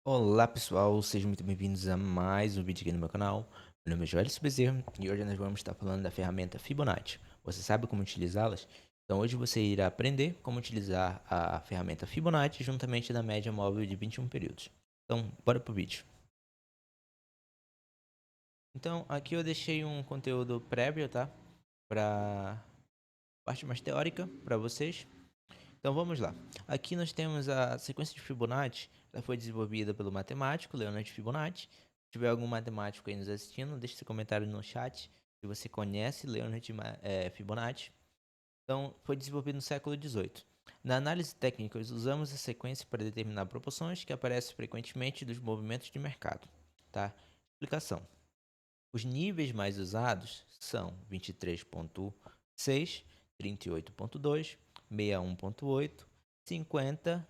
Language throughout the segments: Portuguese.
Olá pessoal, sejam muito bem-vindos a mais um vídeo aqui no meu canal. Meu nome é Joel Bezerra e hoje nós vamos estar falando da ferramenta Fibonacci. Você sabe como utilizá-las? Então hoje você irá aprender como utilizar a ferramenta Fibonacci juntamente da média móvel de 21 períodos. Então, bora pro vídeo. Então, aqui eu deixei um conteúdo prévio, tá? Para parte mais teórica para vocês. Então vamos lá. Aqui nós temos a sequência de Fibonacci. Ela foi desenvolvida pelo matemático Leonard Fibonacci. Se tiver algum matemático aí nos assistindo, deixe seu comentário no chat se você conhece Leonard Fibonacci. Então, foi desenvolvido no século XVIII. Na análise técnica, usamos a sequência para determinar proporções que aparecem frequentemente dos movimentos de mercado. Tá? Explicação. Os níveis mais usados são 23.6, 38.2, 61.8, 50,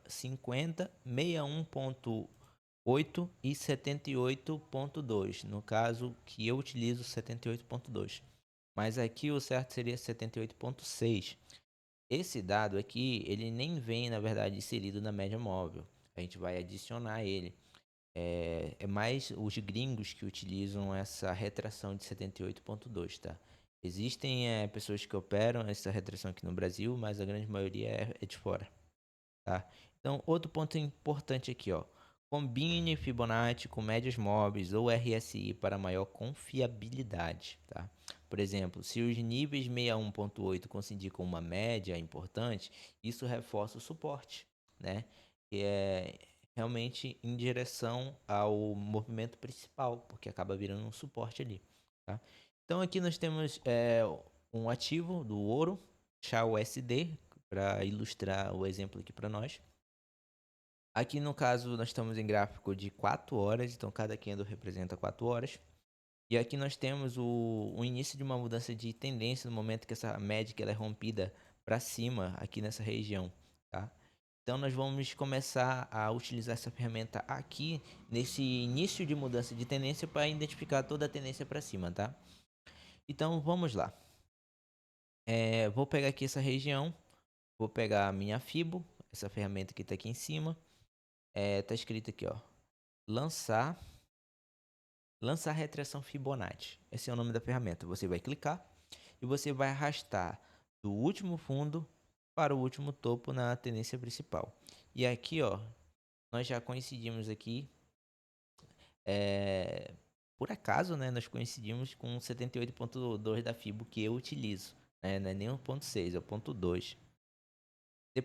50, 61.8 e 78.2. No caso que eu utilizo 78.2. Mas aqui o certo seria 78.6. Esse dado aqui, ele nem vem, na verdade, inserido na média móvel. A gente vai adicionar ele. É mais os gringos que utilizam essa retração de 78.2, tá? Existem pessoas que operam essa retração aqui no Brasil, mas a grande maioria é de fora, tá? Então, outro ponto importante aqui, ó. Combine Fibonacci com médias móveis ou RSI para maior confiabilidade, tá? Por exemplo, se os níveis 61.8 coincidir com uma média importante, isso reforça o suporte, né? Que é realmente em direção ao movimento principal, porque acaba virando um suporte ali, tá? Então aqui nós temos um ativo do ouro, XAUSD, para ilustrar o exemplo aqui para nós. Aqui no caso nós estamos em gráfico de 4 horas, então cada candle representa 4 horas. E aqui nós temos o início de uma mudança de tendência no momento que essa média ela é rompida para cima aqui nessa região, tá? Então nós vamos começar a utilizar essa ferramenta aqui nesse início de mudança de tendência para identificar toda a tendência para cima, tá? Então vamos lá. Vou pegar aqui essa região, vou pegar a minha Fibo, essa ferramenta que está aqui em cima. Tá escrito aqui, ó, lançar retração Fibonacci. Esse é o nome da ferramenta. Você vai clicar e você vai arrastar do último fundo para o último topo na tendência principal. E aqui, ó, nós já coincidimos aqui, por acaso, né, nós coincidimos com 78.2 da Fibo que eu utilizo, né, não é nem o ponto 6, é o ponto 2.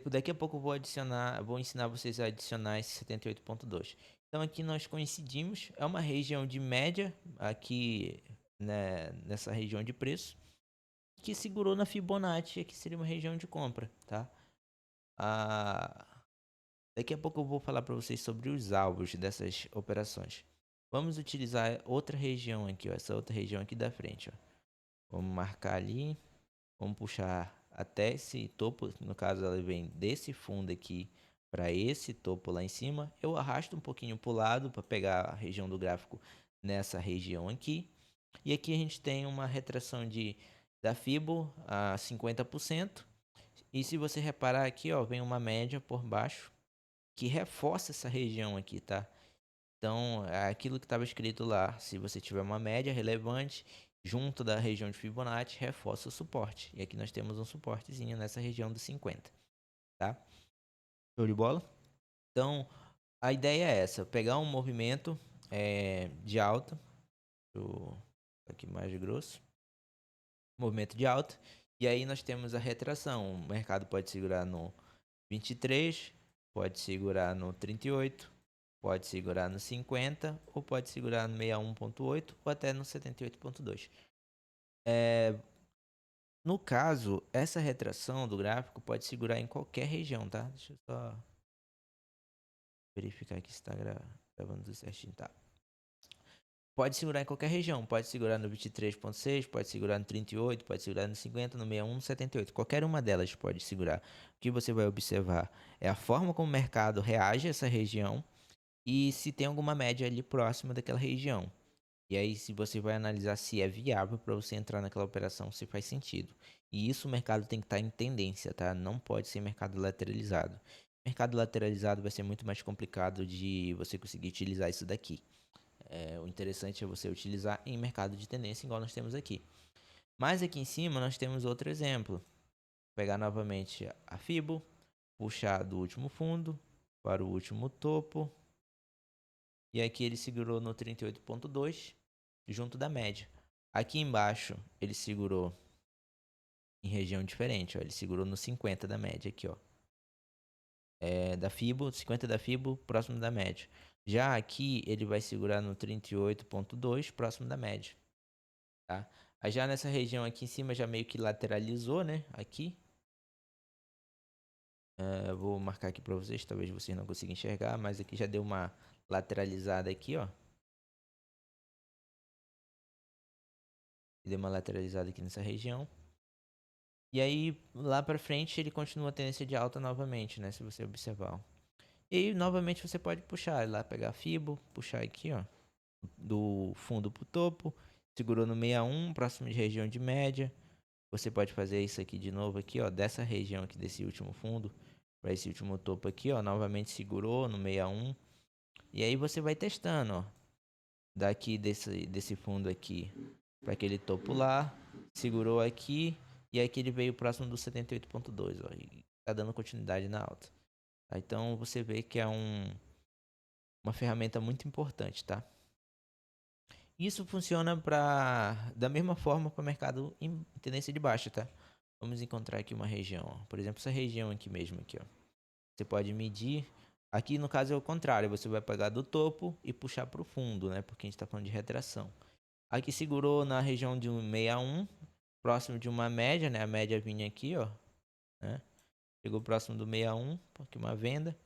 Daqui a pouco eu vou ensinar vocês a adicionar esse 78.2. Então aqui nós coincidimos, é uma região de média aqui, né, nessa região de preço que segurou na Fibonacci, que seria uma região de compra, tá? Daqui a pouco eu vou falar para vocês sobre os alvos dessas operações. Vamos utilizar outra região aqui, ó, essa outra região aqui da frente, ó. Vamos marcar ali, vamos puxar até esse topo, no caso ela vem desse fundo aqui para esse topo lá em cima. Eu arrasto um pouquinho para o lado para pegar a região do gráfico nessa região aqui. E aqui a gente tem uma retração da Fibo a 50%. E se você reparar aqui, ó, vem uma média por baixo que reforça essa região aqui, tá? Então, é aquilo que estava escrito lá, se você tiver uma média relevante junto da região de Fibonacci, reforça o suporte. E aqui nós temos um suportezinho nessa região dos 50, tá? Show de bola? Então, a ideia é essa, pegar um movimento de alta, aqui mais grosso, movimento de alta, e aí nós temos a retração. O mercado pode segurar no 23, pode segurar no 38, pode segurar no 50 ou pode segurar no 61.8 ou até no 78.2. No caso, essa retração do gráfico pode segurar em qualquer região, tá? Deixa eu só verificar aqui se está gravando tudo certinho, tá? Pode segurar em qualquer região, pode segurar no 23.6, pode segurar no 38, pode segurar no 50, no 61, no 78. Qualquer uma delas pode segurar. O que você vai observar é a forma como o mercado reage a essa região e se tem alguma média ali próxima daquela região. E aí, se você vai analisar se é viável para você entrar naquela operação, se faz sentido. E isso o mercado tem que estar em tendência, tá? Não pode ser mercado lateralizado. Mercado lateralizado vai ser muito mais complicado de você conseguir utilizar isso daqui. O interessante é você utilizar em mercado de tendência, igual nós temos aqui. Mas aqui em cima nós temos outro exemplo. Pegar novamente a Fibo, puxar do último fundo para o último topo. E aqui ele segurou no 38.2, junto da média. Aqui embaixo ele segurou em região diferente, ó. Ele segurou no 50 da média aqui, ó. Da Fibo, 50 da Fibo, próximo da média. Já aqui ele vai segurar no 38.2, próximo da média, tá? Aí já nessa região aqui em cima já meio que lateralizou, né? Aqui. Eu vou marcar aqui para vocês, talvez vocês não consigam enxergar, mas aqui já deu uma lateralizada aqui, ó. Deu uma lateralizada aqui nessa região. E aí, lá pra frente, ele continua a tendência de alta novamente, né? Se você observar. E aí, novamente, você pode puxar lá, pegar a Fibo, puxar aqui, ó. Do fundo pro topo. Segurou no 61, próximo de região de média. Você pode fazer isso aqui de novo aqui, ó. Dessa região aqui, desse último fundo, para esse último topo aqui, ó. Novamente segurou no 61. E aí você vai testando, ó. Daqui desse fundo aqui para aquele topo lá. Segurou aqui. E aqui ele veio próximo do 78.2, ó. E tá dando continuidade na alta. Tá? Então você vê que é uma ferramenta muito importante, tá? Isso funciona da mesma forma para o mercado em tendência de baixa, tá? Vamos encontrar aqui uma região, ó. Por exemplo, essa região aqui mesmo, aqui, ó. Você pode medir. Aqui no caso é o contrário, você vai pegar do topo e puxar para o fundo, né? Porque a gente está falando de retração. Aqui segurou na região de 61, próximo de uma média, né? A média vinha aqui, ó, né? Chegou próximo do 61, aqui uma venda.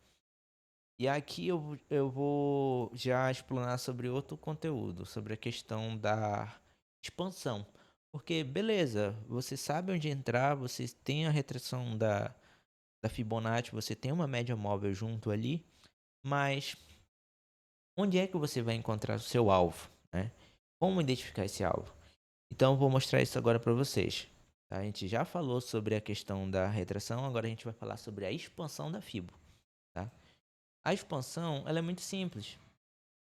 E aqui eu vou já explanar sobre outro conteúdo, sobre a questão da expansão. Porque, beleza, você sabe onde entrar, você tem a retração da Fibonacci, você tem uma média móvel junto ali, mas onde é que você vai encontrar o seu alvo, né? Como identificar esse alvo? Então, eu vou mostrar isso agora para vocês. Tá? A gente já falou sobre a questão da retração, agora a gente vai falar sobre a expansão da Fibo. Tá? A expansão ela é muito simples.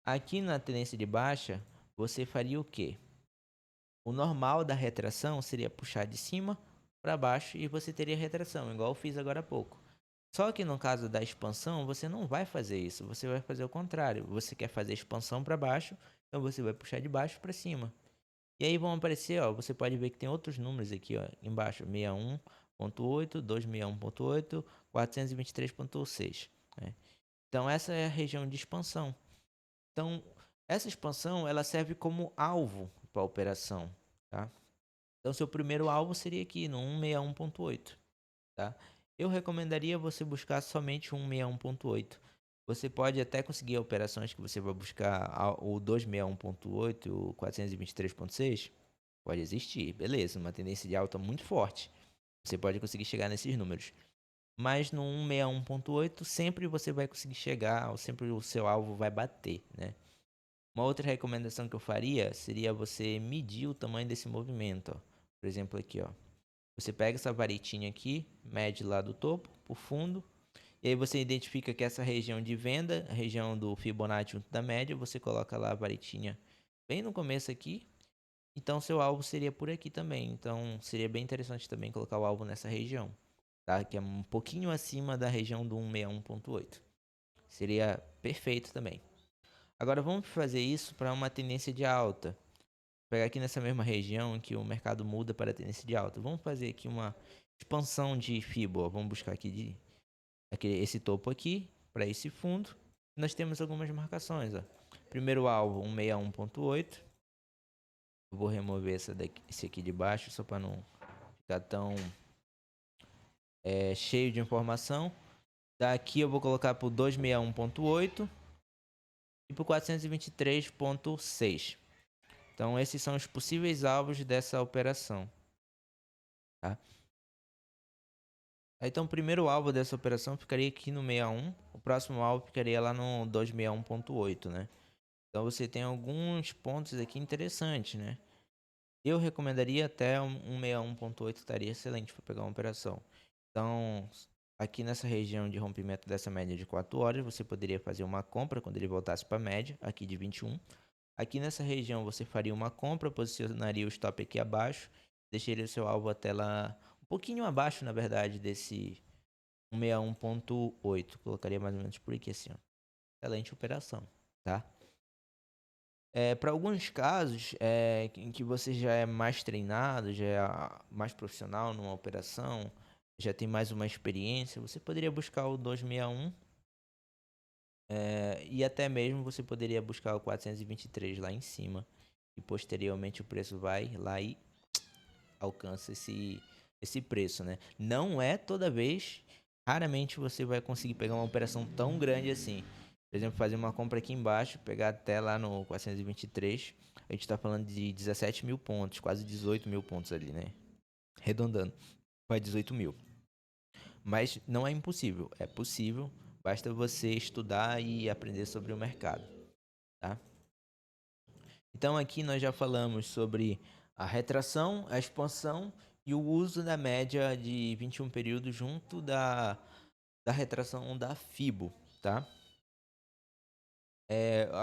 Aqui na tendência de baixa, você faria o quê? O normal da retração seria puxar de cima para baixo e você teria retração, igual eu fiz agora há pouco. Só que no caso da expansão, você não vai fazer isso, você vai fazer o contrário. Você quer fazer expansão para baixo, então você vai puxar de baixo para cima. E aí vão aparecer, ó, você pode ver que tem outros números aqui, ó, embaixo, 61.8, 261.8, 423.6, né? Então essa é a região de expansão. Então, essa expansão ela serve como alvo para a operação, tá? Então, seu primeiro alvo seria aqui no 161.8, tá? Eu recomendaria você buscar somente o 161.8. Você pode até conseguir operações que você vai buscar o 261.8 e o 423.6. Pode existir, beleza, uma tendência de alta muito forte. Você pode conseguir chegar nesses números. Mas no 161.8 sempre você vai conseguir chegar, ou sempre o seu alvo vai bater, né? Uma outra recomendação que eu faria seria você medir o tamanho desse movimento, ó. Por exemplo, aqui, ó. Você pega essa varetinha aqui, mede lá do topo pro fundo, e aí você identifica que essa região de venda, a região do Fibonacci junto da média, você coloca lá a varetinha bem no começo aqui. Então seu alvo seria por aqui também. Então seria bem interessante também colocar o alvo nessa região, tá? Que é um pouquinho acima da região do 161.8. Seria perfeito também. Agora vamos fazer isso para uma tendência de alta. Vou pegar aqui nessa mesma região em que o mercado muda para a tendência de alta. Vamos fazer aqui uma expansão de Fibo. Vamos buscar esse topo aqui para esse fundo. Nós temos algumas marcações. Ó. Primeiro alvo 161.8. Eu vou remover esse aqui de baixo só para não ficar tão cheio de informação. Daqui eu vou colocar para o 261.8 e para o 423.6. Então, esses são os possíveis alvos dessa operação. Tá? Então, o primeiro alvo dessa operação ficaria aqui no 61. O próximo alvo ficaria lá no 261.8, né? Então, você tem alguns pontos aqui interessantes, né? Eu recomendaria até um 161.8 estaria excelente para pegar uma operação. Então, aqui nessa região de rompimento dessa média de 4 horas, você poderia fazer uma compra quando ele voltasse para a média, aqui de 21. Aqui nessa região você faria uma compra, posicionaria o stop aqui abaixo, deixaria o seu alvo até lá, um pouquinho abaixo, na verdade, desse 161.8. Colocaria mais ou menos por aqui assim, ó. Excelente operação, tá? Para alguns casos em que você já é mais treinado, já é mais profissional numa operação, já tem mais uma experiência, você poderia buscar o 261 e até mesmo você poderia buscar o 423 lá em cima. E posteriormente o preço vai lá e alcança esse preço, né? Não é toda vez, raramente você vai conseguir pegar uma operação tão grande assim. Por exemplo, fazer uma compra aqui embaixo, pegar até lá no 423, a gente está falando de 17 mil pontos, quase 18 mil pontos ali, né? Arredondando, vai 18 mil. Mas não é impossível, é possível, basta você estudar e aprender sobre o mercado, tá? Então aqui nós já falamos sobre a retração, a expansão e o uso da média de 21 períodos junto da retração da FIBO, tá?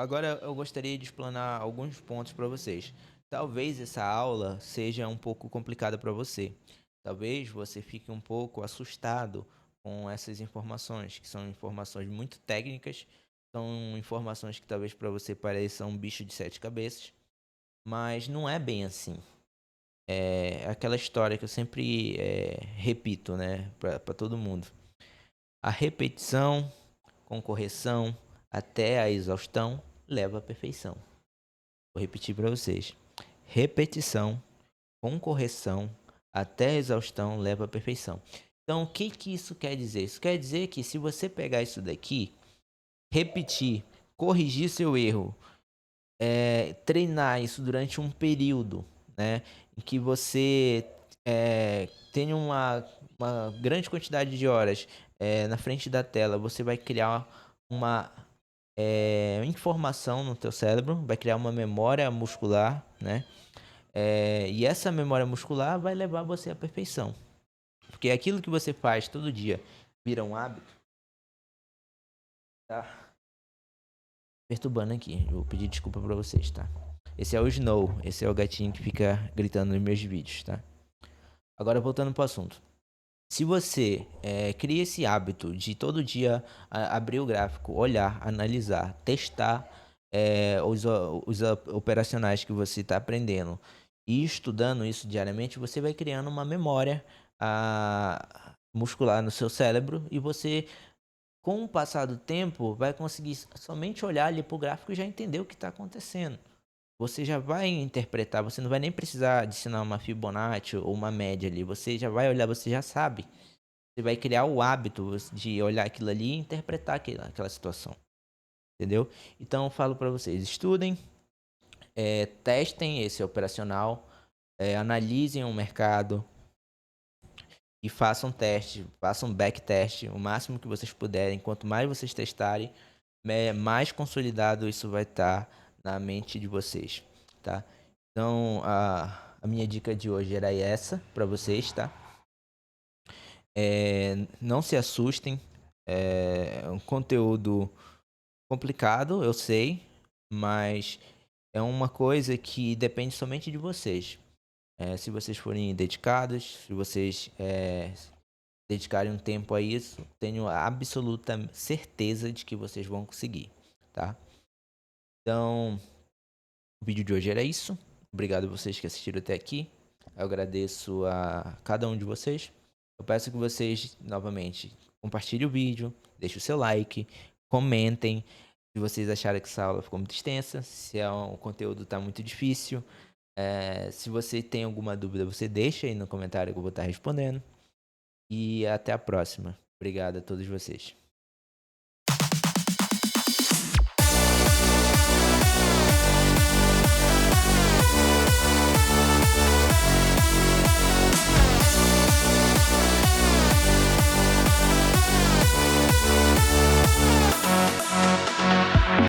Agora eu gostaria de explanar alguns pontos para vocês. Talvez essa aula seja um pouco complicada para você. Talvez você fique um pouco assustado com essas informações, que são informações muito técnicas, são informações que talvez para você pareçam um bicho de 7 cabeças, mas não é bem assim. É aquela história que eu sempre repito, né, para todo mundo. A repetição com correção até a exaustão leva à perfeição. Vou repetir para vocês. Repetição com correção até a exaustão leva à perfeição. Então, o que isso quer dizer? Isso quer dizer que se você pegar isso daqui, repetir, corrigir seu erro, treinar isso durante um período, né, em que você tenha uma grande quantidade de horas na frente da tela, você vai criar uma informação no teu cérebro, vai criar uma memória muscular, né? E essa memória muscular vai levar você à perfeição. Porque aquilo que você faz todo dia vira um hábito. Tá perturbando aqui. Eu vou pedir desculpa pra vocês, tá? Esse é o Snow. Esse é o gatinho que fica gritando nos meus vídeos, tá? Agora voltando pro assunto. Se você cria esse hábito de todo dia abrir o gráfico, olhar, analisar, testar os operacionais que você está aprendendo e estudando isso diariamente, você vai criando uma memória muscular no seu cérebro e você, com o passar do tempo, vai conseguir somente olhar ali para o gráfico e já entender o que está acontecendo. Você já vai interpretar, você não vai nem precisar adicionar uma Fibonacci ou uma média ali, você já vai olhar, você já sabe. Você vai criar o hábito de olhar aquilo ali e interpretar aquela situação. Entendeu? Então eu falo para vocês, estudem, testem esse operacional, analisem o mercado e façam teste, façam backtest o máximo que vocês puderem. Quanto mais vocês testarem, mais consolidado isso vai estar na mente de vocês, tá? Então a minha dica de hoje era essa para vocês, tá? Não se assustem, é um conteúdo complicado, eu sei, mas é uma coisa que depende somente de vocês. Se vocês forem dedicados, se vocês dedicarem um tempo a isso, tenho a absoluta certeza de que vocês vão conseguir, tá? Então, o vídeo de hoje era isso. Obrigado a vocês que assistiram até aqui. Eu agradeço a cada um de vocês. Eu peço que vocês, novamente, compartilhem o vídeo, deixem o seu like, comentem se vocês acharam que essa aula ficou muito extensa, se o conteúdo está muito difícil. Se você tem alguma dúvida, você deixa aí no comentário que eu vou estar respondendo. E até a próxima. Obrigado a todos vocês.